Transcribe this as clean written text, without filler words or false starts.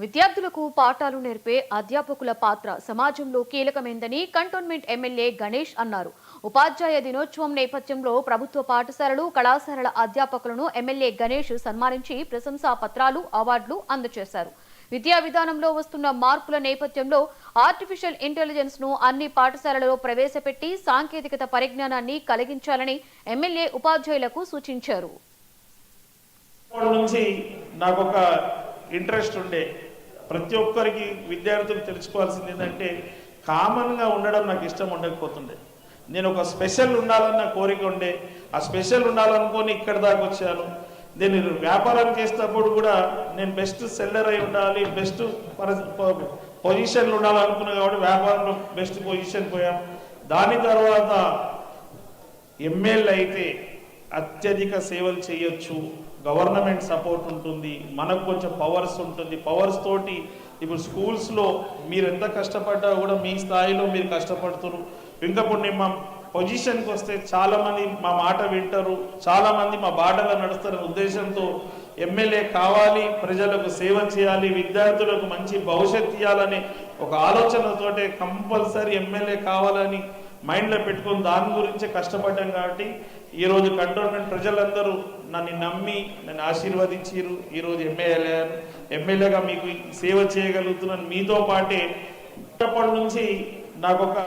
విద్యార్థులకు పాఠాలు నేర్పే అధ్యాపకుల పాత్ర సమాజంలో కీలకమైందని కంటోన్మెంట్ ఎమ్మెల్యే గణేష్ అన్నారు. ఉపాధ్యాయ దినోత్సవం నేపథ్యంలో ప్రభుత్వ పాఠశాలలు, కళాశాలల అధ్యాపకులను ఎమ్మెల్యే గణేష్ సన్మానించి ప్రశంసా పత్రాలు, అవార్డులు అందజేశారు. విద్యా విధానంలో వస్తున్న మార్పుల నేపథ్యంలో ఆర్టిఫిషియల్ ఇంటెలిజెన్స్ ను అన్ని పాఠశాలలలో ప్రవేశపెట్టి సాంకేతికత పరిజ్ఞానాన్ని కలిగించాలని ఎమ్మెల్యే ఉపాధ్యాయులకు సూచించారు. ఇంట్రెస్ట్ ఉండే ప్రతి ఒక్కరికి విద్యార్థులు తెలుసుకోవాల్సింది ఏంటంటే కామన్గా ఉండడం నాకు ఇష్టం ఉండకపోతుండే. నేను ఒక స్పెషల్ ఉండాలన్న కోరిక ఉండే. ఆ స్పెషల్ ఉండాలనుకొని ఇక్కడ దాకా వచ్చాను. నేను వ్యాపారం చేసేటప్పుడు కూడా నేను బెస్ట్ సెల్లర్ అయి ఉండాలి, బెస్ట్ పొజిషన్లు ఉండాలనుకున్నా కాబట్టి వ్యాపారంలో బెస్ట్ పొజిషన్ పోయాం. దాని తర్వాత ఎమ్మెల్యే అయితే అత్యధిక సేవలు చేయొచ్చు, గవర్నమెంట్ సపోర్ట్ ఉంటుంది, మనకు కొంచెం పవర్స్ ఉంటుంది. పవర్స్ తోటి ఇప్పుడు స్కూల్స్లో మీరు ఎంత కష్టపడ్డా కూడా మీ స్థాయిలో మీరు కష్టపడుతున్నారు. ఇంకప్పుడు మా పొజిషన్కి వస్తే చాలామంది మా మాట వింటారు, చాలామంది మా బాటలో నడుస్తారనే ఉద్దేశంతో ఎమ్మెల్యే కావాలి, ప్రజలకు సేవ చేయాలి, విద్యార్థులకు మంచి భవిష్యత్తు ఇవ్వాలని ఒక ఆలోచనతోటే కంపల్సరీ ఎమ్మెల్యే కావాలని మైండ్లో పెట్టుకొని దాని గురించే కష్టపడ్డాం. కాబట్టి ఈరోజు కంటోన్మెంట్ ప్రజలందరూ నన్ను నమ్మి నన్ను ఆశీర్వదించారు. ఈరోజు ఎమ్మెల్యేగా మీకు సేవ చేయగలుగుతున్నాను. మీతో పాటే చిన్నప్పటి నుంచి నాకు ఒక